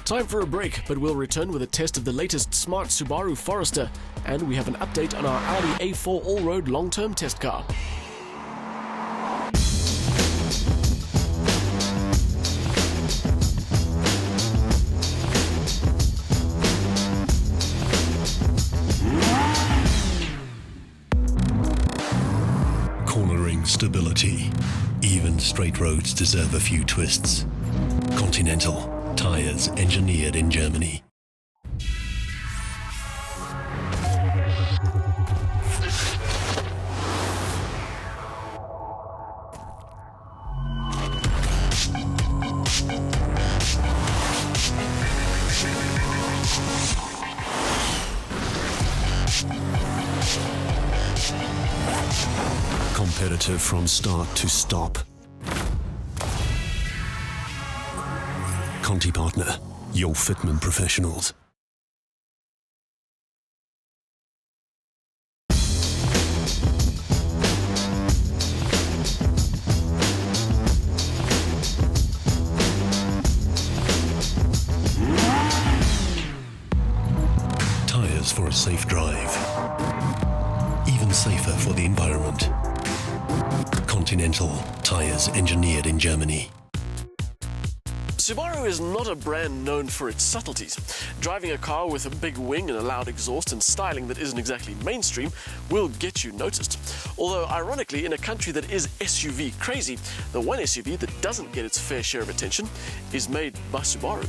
Time for a break, but we'll return with a test of the latest smart Subaru Forester, and we have an update on our Audi A4 all-road long-term test car. Cornering stability. Even straight roads deserve a few twists. Continental. Tires engineered in Germany. Competitive from start to stop. Conti Partner, your fitment professionals. Tires for a safe drive. Even safer for the environment. Continental, tires engineered in Germany. Subaru is not a brand known for its subtleties. Driving a car with a big wing and a loud exhaust and styling that isn't exactly mainstream will get you noticed. Although, ironically, in a country that is SUV crazy, the one SUV that doesn't get its fair share of attention is made by Subaru.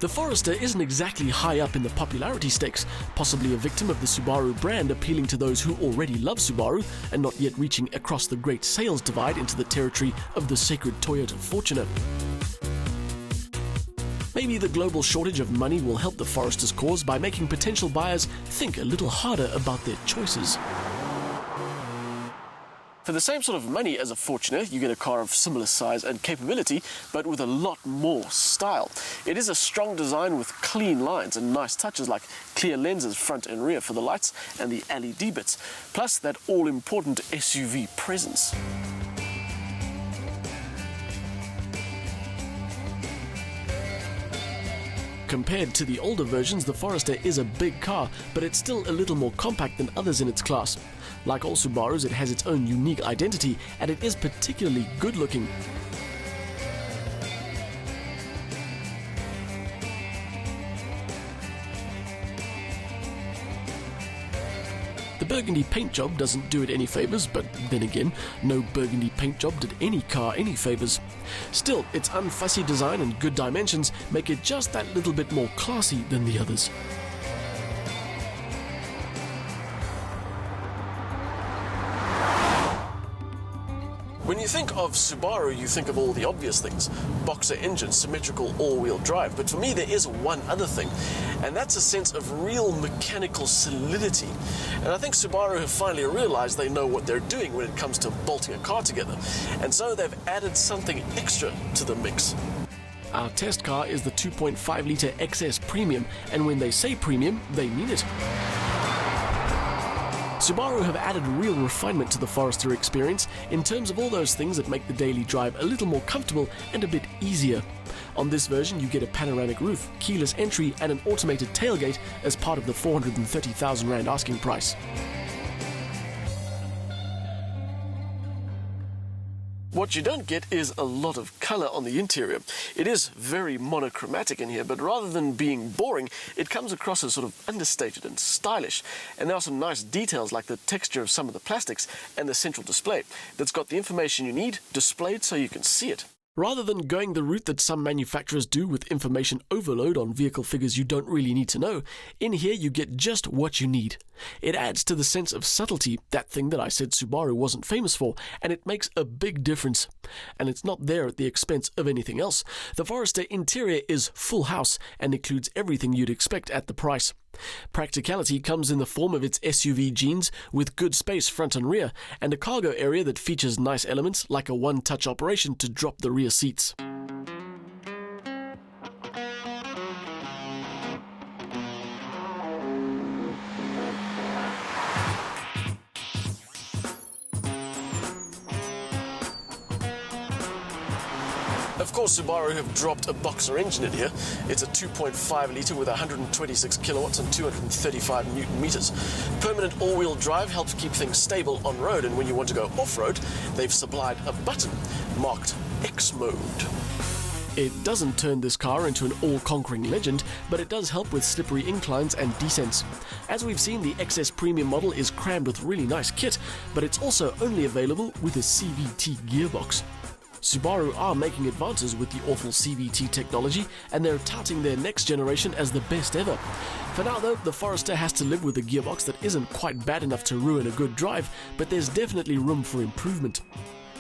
The Forester isn't exactly high up in the popularity stakes, possibly a victim of the Subaru brand appealing to those who already love Subaru and not yet reaching across the great sales divide into the territory of the sacred Toyota Fortuner. Maybe the global shortage of money will help the Forester's cause by making potential buyers think a little harder about their choices. For the same sort of money as a Fortuner, you get a car of similar size and capability, but with a lot more style. It is a strong design with clean lines and nice touches like clear lenses front and rear for the lights and the LED bits, plus that all-important SUV presence. Compared to the older versions, the Forester is a big car, but it's still a little more compact than others in its class. Like all Subarus, it has its own unique identity, and it is particularly good-looking. The burgundy paint job doesn't do it any favors, but then again, no burgundy paint job did any car any favors. Still, its unfussy design and good dimensions make it just that little bit more classy than the others. When you think of Subaru, you think of all the obvious things. Boxer engine, symmetrical all-wheel drive. But for me, there is one other thing, and that's a sense of real mechanical solidity. And I think Subaru have finally realized they know what they're doing when it comes to bolting a car together. And so they've added something extra to the mix. Our test car is the 2.5-litre XS Premium, and when they say premium, they mean it. Subaru have added real refinement to the Forester experience in terms of all those things that make the daily drive a little more comfortable and a bit easier. On this version, you get a panoramic roof, keyless entry and an automated tailgate as part of the 430,000 Rand asking price. What you don't get is a lot of color on the interior. It is very monochromatic in here, but rather than being boring, it comes across as sort of understated and stylish. And there are some nice details like the texture of some of the plastics and the central display that's got the information you need displayed so you can see it. Rather than going the route that some manufacturers do with information overload on vehicle figures you don't really need to know, in here you get just what you need. It adds to the sense of subtlety, that thing that I said Subaru wasn't famous for, and it makes a big difference. And it's not there at the expense of anything else. The Forester interior is full house and includes everything you'd expect at the price. Practicality comes in the form of its SUV genes with good space front and rear, and a cargo area that features nice elements like a one-touch operation to drop the rear seats. A Of course, Subaru have dropped a boxer engine in here. It's a 2.5 litre with 126 kilowatts and 235 newton meters. Permanent all-wheel drive helps keep things stable on road, and when you want to go off-road, they've supplied a button marked X mode. It doesn't turn this car into an all-conquering legend, but it does help with slippery inclines and descents. As we've seen, the XS Premium model is crammed with really nice kit, but it's also only available with a CVT gearbox. Subaru are making advances with the awful CVT technology, and they're touting their next generation as the best ever. For now though, the Forester has to live with a gearbox that isn't quite bad enough to ruin a good drive, but there's definitely room for improvement.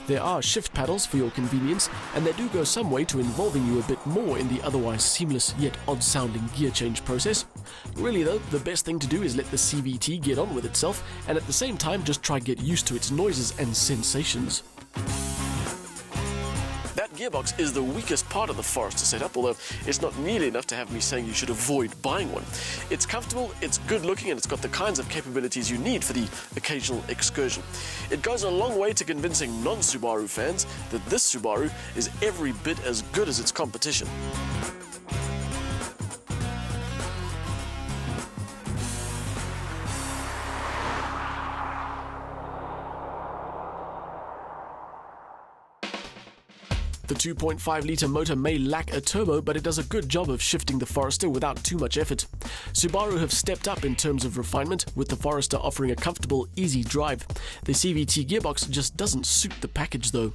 There are shift paddles for your convenience, and they do go some way to involving you a bit more in the otherwise seamless yet odd-sounding gear change process. Really though, the best thing to do is let the CVT get on with itself, and at the same time just try get used to its noises and sensations. That gearbox is the weakest part of the Forester setup, although it's not nearly enough to have me saying you should avoid buying one. It's comfortable, it's good looking, and it's got the kinds of capabilities you need for the occasional excursion. It goes a long way to convincing non-Subaru fans that this Subaru is every bit as good as its competition. The 2.5 litre motor may lack a turbo, but it does a good job of shifting the Forester without too much effort. Subaru have stepped up in terms of refinement, with the Forester offering a comfortable, easy drive. The CVT gearbox just doesn't suit the package though.